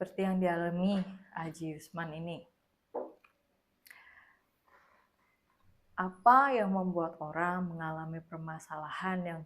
seperti yang dialami Haji Yusman ini. Apa yang membuat orang mengalami permasalahan yang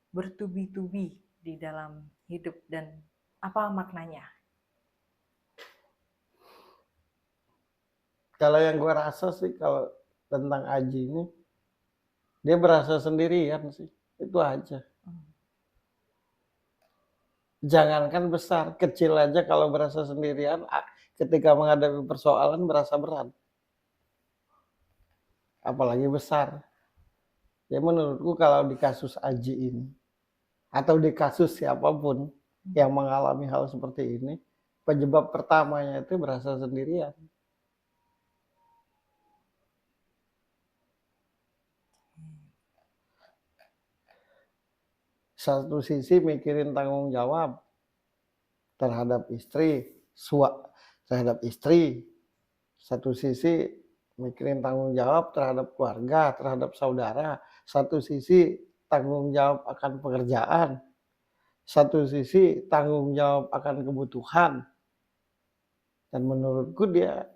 bertubi-tubi di dalam hidup dan apa maknanya? Kalau yang gue rasa sih kalau tentang Aji ini, dia berasa sendirian sih, itu aja. Jangankan besar, kecil aja kalau berasa sendirian, ketika menghadapi persoalan berasa berat. Apalagi besar. Ya menurutku kalau di kasus Aji ini, atau di kasus siapapun yang mengalami hal seperti ini, penyebab pertamanya itu berasa sendirian. Satu sisi mikirin tanggung jawab terhadap istri, terhadap istri. Satu sisi mikirin tanggung jawab terhadap keluarga, terhadap saudara. Satu sisi tanggung jawab akan pekerjaan. Satu sisi tanggung jawab akan kebutuhan. Dan menurutku dia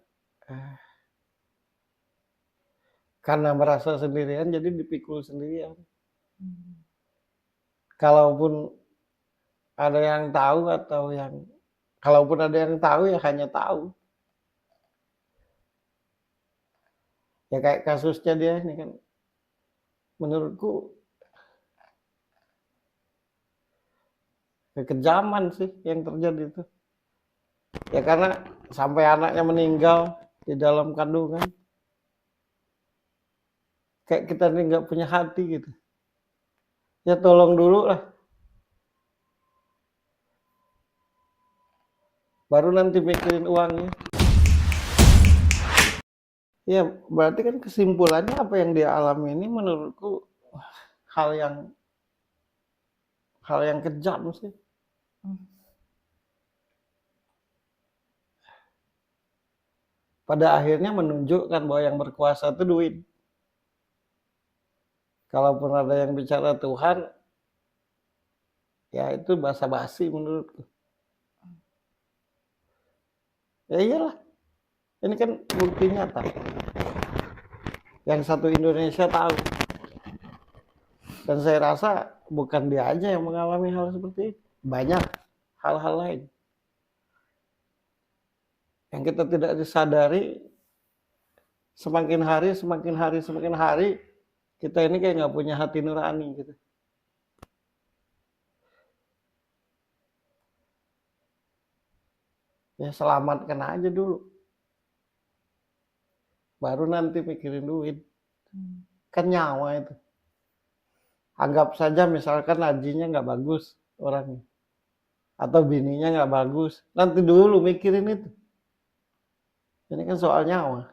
karena merasa sendirian jadi dipikul sendirian. Kalaupun ada yang tahu kalaupun ada yang tahu ya hanya tahu. Ya kayak kasusnya dia ini kan, menurutku kekejaman sih yang terjadi itu. Ya karena sampai anaknya meninggal di dalam kandungan. Kayak kita ini nggak punya hati gitu. Ya tolong dulu lah. Baru nanti mikirin uangnya. Ya berarti kan kesimpulannya apa yang dia alami ini menurutku hal yang kejam sih. Pada akhirnya menunjukkan bahwa yang berkuasa itu duit. Kalaupun ada yang bicara Tuhan, ya itu basa-basi menurutku. Ya iyalah, ini kan bukti nyata. Yang satu Indonesia tahu. Dan saya rasa bukan dia aja yang mengalami hal seperti itu. Banyak hal-hal lain. Yang kita tidak disadari, semakin hari, kita ini kayak nggak punya hati nurani gitu. Ya selamatkan aja dulu. Baru nanti mikirin duit. Kan nyawa itu. Anggap saja misalkan Ajinya nggak bagus orangnya. Atau bininya nggak bagus. Nanti dulu mikirin itu. Ini kan soal nyawa.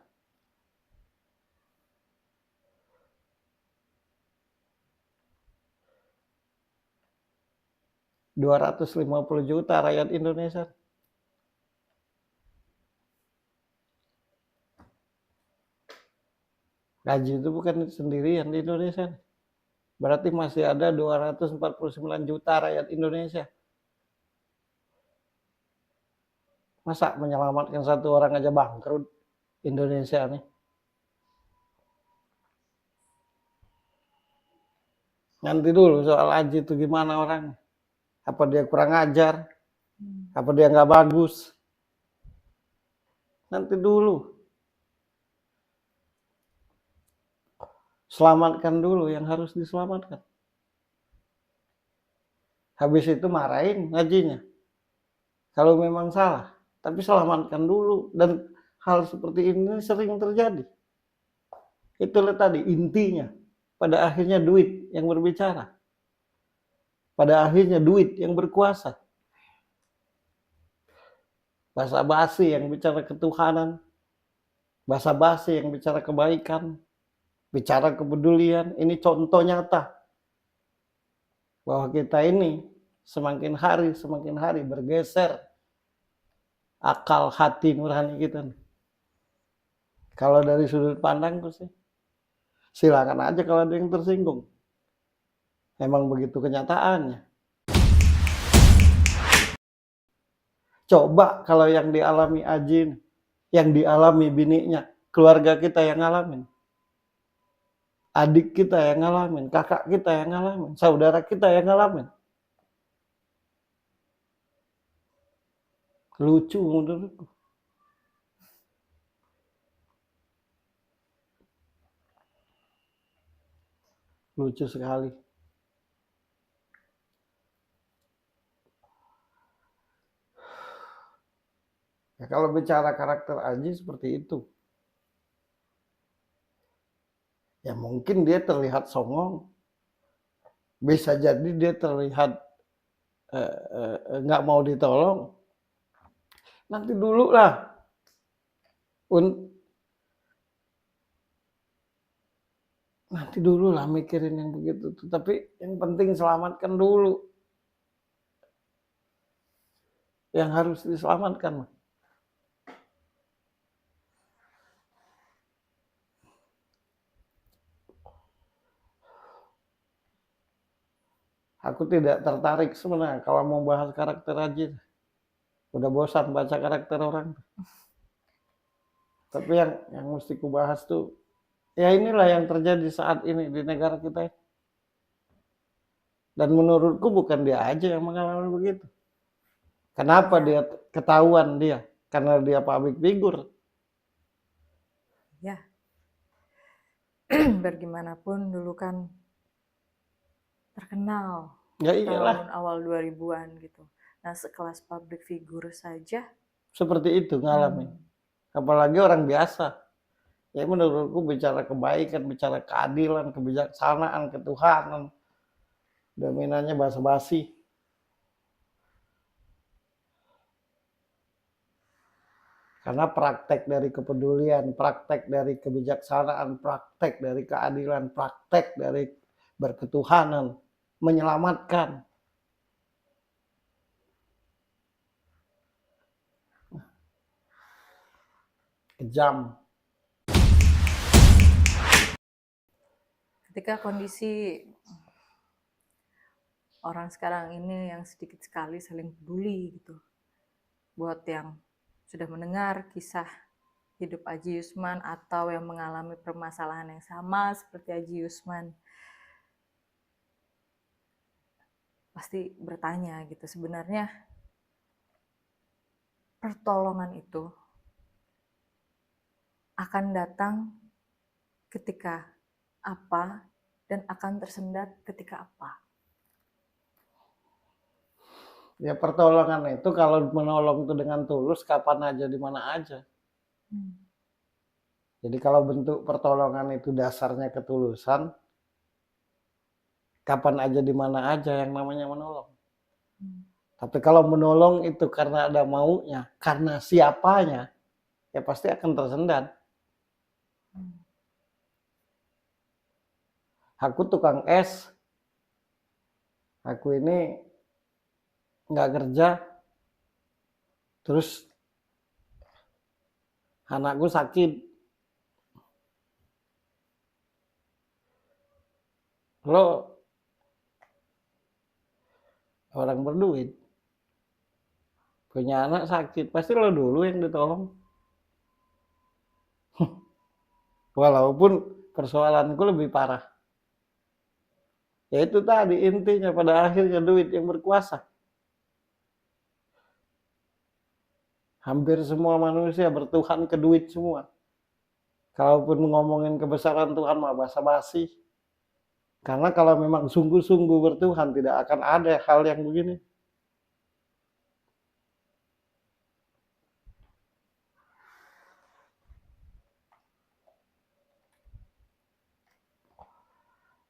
$250 juta rakyat Indonesia. Gaji itu bukan sendirian di Indonesia. Berarti masih ada 249 juta rakyat Indonesia. Masa menyelamatkan satu orang aja bangkrut Indonesia nih? Nanti dulu soal Aji itu gimana orang? Apa dia kurang ajar? Apa dia nggak bagus? Nanti dulu. Selamatkan dulu yang harus diselamatkan. Habis itu marahin Ajinya. Kalau memang salah. Tapi selamatkan dulu. Dan hal seperti ini sering terjadi. Itulah tadi intinya. Pada akhirnya duit yang berbicara. Pada akhirnya duit yang berkuasa. Basa-basi yang bicara ketuhanan. Basa-basi yang bicara kebaikan. Bicara kepedulian. Ini contoh nyata. Bahwa kita ini semakin hari bergeser. Akal hati nurani kita. Kalau dari sudut pandangku sih. Silakan aja kalau ada yang tersinggung. Memang begitu kenyataannya. Coba kalau yang dialami Aji, yang dialami bininya, keluarga kita yang ngalamin. Adik kita yang ngalamin, kakak kita yang ngalamin, saudara kita yang ngalamin. Lucu menurutku. Lucu sekali. Ya, kalau bicara karakter Aji seperti itu. Ya mungkin dia terlihat songong. Bisa jadi dia terlihat nggak mau ditolong. Nanti dulu lah. Nanti dulu lah mikirin yang begitu. Tapi yang penting selamatkan dulu. Yang harus diselamatkan. Aku tidak tertarik sebenarnya kalau mau bahas karakter Aji. Udah bosan baca karakter orang. Tapi yang mesti kubahas tuh, ya inilah yang terjadi saat ini di negara kita. Dan menurutku bukan dia aja yang mengalami begitu. Kenapa dia ketahuan dia? Karena dia public figure. Ya, bagaimanapun dulu kan terkenal Ya iyalah. tahun awal 2000-an gitu. Nah, sekelas public figure saja seperti itu ngalamin. Apalagi orang biasa. Ya menurutku bicara kebaikan, bicara keadilan, kebijaksanaan, ketuhanan. Dominannya basa-basi. Karena praktek dari kepedulian, praktek dari kebijaksanaan, praktek dari keadilan, praktek dari berketuhanan, menyelamatkan. Kejam. ketika kondisi orang sekarang ini yang sedikit sekali saling peduli gitu. Buat yang sudah mendengar kisah hidup Aji Yusman atau yang mengalami permasalahan yang sama seperti Aji Yusman, pasti bertanya gitu, sebenarnya pertolongan itu akan datang ketika apa dan akan tersendat ketika apa. Ya pertolongan itu kalau menolong itu dengan tulus kapan aja di mana aja. Jadi kalau bentuk pertolongan itu dasarnya ketulusan, kapan aja di mana aja yang namanya menolong. Tapi kalau menolong itu karena ada maunya, karena siapanya, ya pasti akan tersendat. Aku tukang es, aku ini nggak kerja, terus anakku sakit. Lo orang berduit, punya anak sakit, pasti lo dulu yang ditolong. Walaupun persoalanku lebih parah. Ya itu tadi intinya, pada akhirnya duit yang berkuasa. Hampir semua manusia bertuhan ke duit semua. Kalaupun ngomongin kebesaran Tuhan mah basa-basi. Karena kalau memang sungguh-sungguh bertuhan tidak akan ada hal yang begini.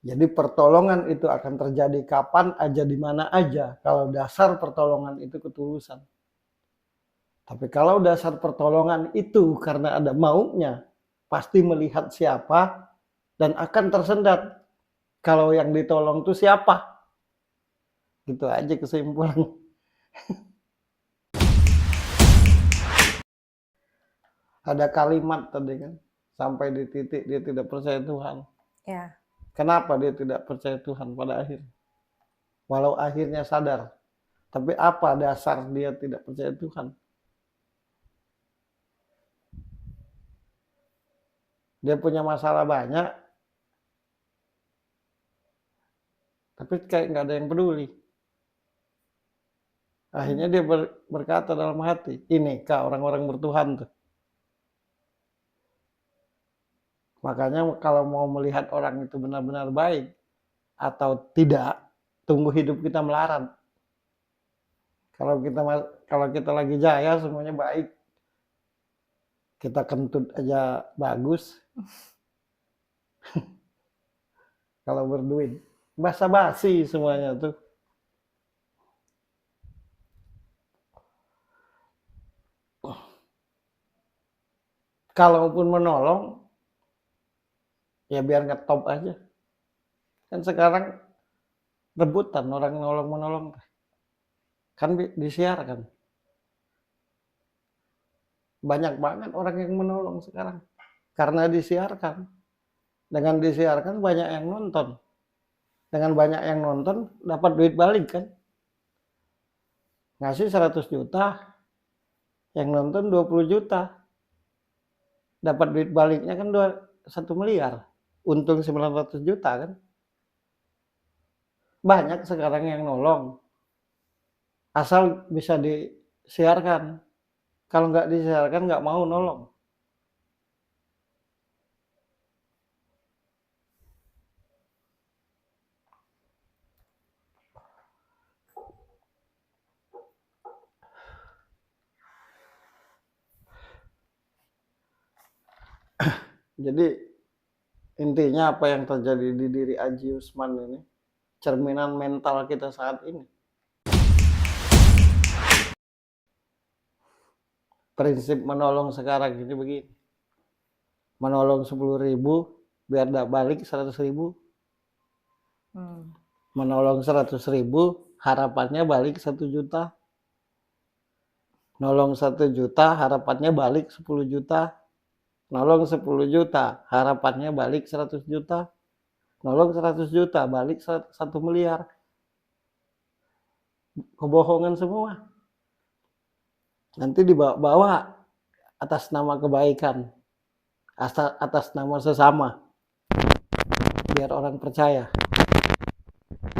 Jadi pertolongan itu akan terjadi kapan aja, di mana aja. Kalau dasar pertolongan itu ketulusan. Tapi kalau dasar pertolongan itu karena ada maunya, pasti melihat siapa dan akan tersendat. Kalau yang ditolong itu siapa? Gitu aja kesimpulan. Ada kalimat tadi kan, sampai di titik dia tidak percaya Tuhan. Ya. Kenapa dia tidak percaya Tuhan pada akhirnya? Walau akhirnya sadar. Tapi apa dasar dia tidak percaya Tuhan? dia punya masalah banyak, tapi kayak nggak ada yang peduli. Akhirnya dia berkata dalam hati, ini kak orang-orang bertuhan tuh. Makanya kalau mau melihat orang itu benar-benar baik atau tidak, tunggu hidup kita melarat. Kalau kita lagi jaya semuanya baik, kita kentut aja bagus. Kalau berduit basa-basi semuanya tuh. Kalaupun menolong, ya biar ngetop aja. Kan sekarang rebutan orang nolong-menolong. Kan disiarkan. Banyak banget orang yang menolong sekarang. Karena disiarkan. Dengan disiarkan banyak yang nonton. Dengan banyak yang nonton, dapat duit balik kan. Ngasih 100 juta, yang nonton 20 juta. Dapat duit baliknya kan 1 miliar. Untung 900 juta kan. Banyak sekarang yang nolong. Asal bisa disiarkan. Kalau nggak disiarkan nggak mau nolong. Jadi intinya apa yang terjadi di diri Aji Usman ini cerminan mental kita saat ini. Prinsip menolong sekarang ini begini. Menolong 10.000 biar balik 100.000. Menolong 100.000 harapannya balik 1 juta. Nolong 1 juta harapannya balik 10 juta. Nolong 10 juta harapannya balik 100 juta. Nolong 100 juta balik 1 miliar. Kebohongan semua. Nanti dibawa atas nama kebaikan, atas nama sesama, biar orang percaya.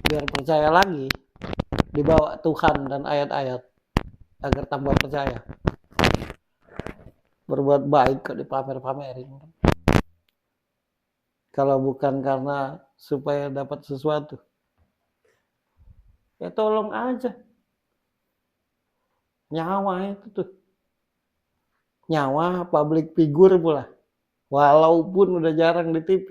Biar percaya lagi, dibawa Tuhan dan ayat-ayat agar tambah percaya. Berbuat baik kok dipamer-pamerin. Kalau bukan karena supaya dapat sesuatu, ya tolong aja. Nyawa itu tuh. Nyawa public figure pula. Walaupun udah jarang di TV.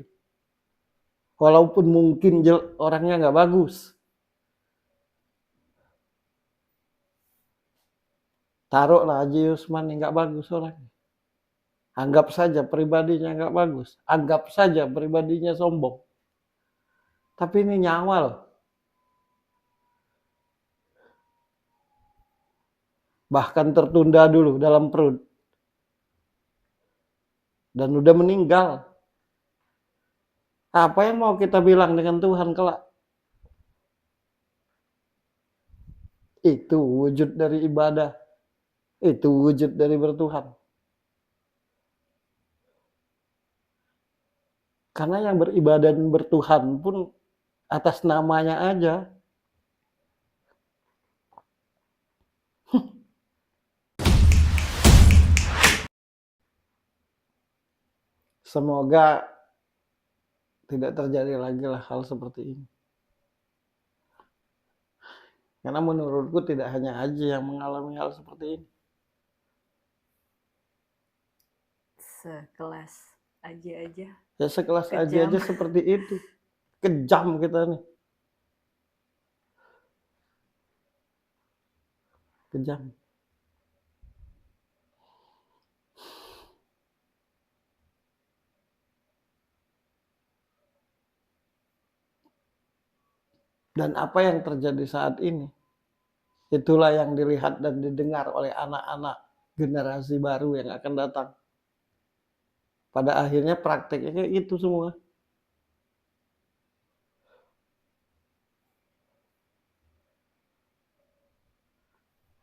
Walaupun mungkin orangnya nggak bagus. Taruhlah Haji Usman nggak bagus orangnya. Anggap saja pribadinya nggak bagus. Anggap saja pribadinya sombong. Tapi ini nyawa loh. Bahkan tertunda dulu dalam perut. Dan udah meninggal. Apa yang mau kita bilang dengan Tuhan kelak? Itu wujud dari ibadah. Itu wujud dari bertuhan. Karena yang beribadah dan bertuhan pun atas namanya aja. Semoga tidak terjadi lagi lah hal seperti ini. Karena menurutku tidak hanya Haji yang mengalami hal seperti ini. Sekelas Aji aja. Ya sekelas Haji aja seperti itu. Kejam kita nih. Kejam. Dan apa yang terjadi saat ini, itulah yang dilihat dan didengar oleh anak-anak generasi baru yang akan datang. Pada akhirnya prakteknya kayak gitu semua.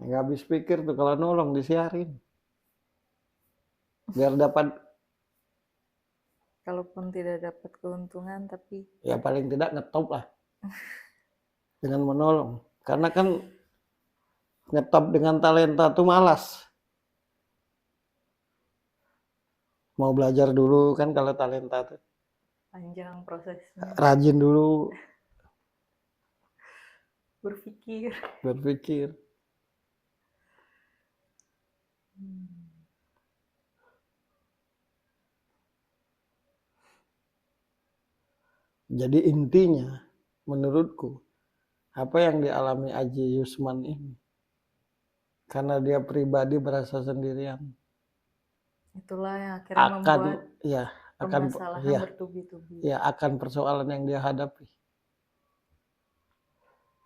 Nggak habis pikir tuh kalau nolong disiarin. Biar dapat Kalaupun tidak dapat keuntungan, tapi Ya paling tidak ngetop lah dengan menolong. Karena kan ngetop dengan talenta tuh malas. Mau belajar dulu kan kalau talenta tuh. panjang prosesnya. Rajin dulu Berpikir. berpikir. Jadi intinya menurutku apa yang dialami Aji Yusman ini karena dia pribadi berasa sendirian Itulah yang akhirnya membuat akan permasalahan bertubi-tubi. ya akan persoalan yang dia hadapi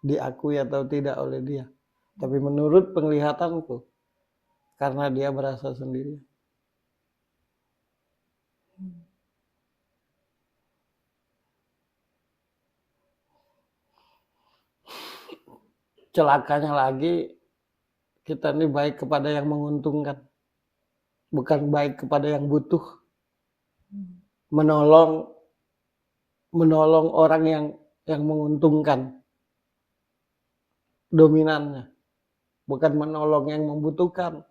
diakui atau tidak oleh dia. Tapi menurut penglihatanku karena dia berasa sendirian. Celakanya lagi kita ini baik kepada yang menguntungkan, bukan baik kepada yang butuh. Menolong orang yang menguntungkan dominannya, bukan menolong yang membutuhkan.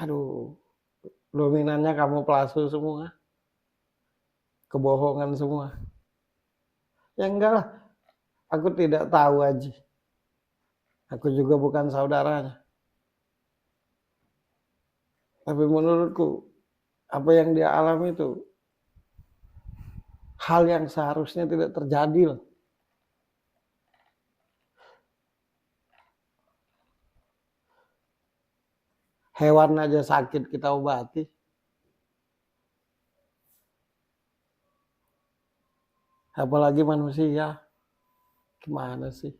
Aduh, dominannya kamu palsu semua, kebohongan semua. Ya enggak lah, aku tidak tahu Aji. Aku juga bukan saudaranya. Tapi menurutku, apa yang dia alami itu hal yang seharusnya tidak terjadi loh. Hewan aja sakit kita obati. Apalagi manusia. Gimana sih?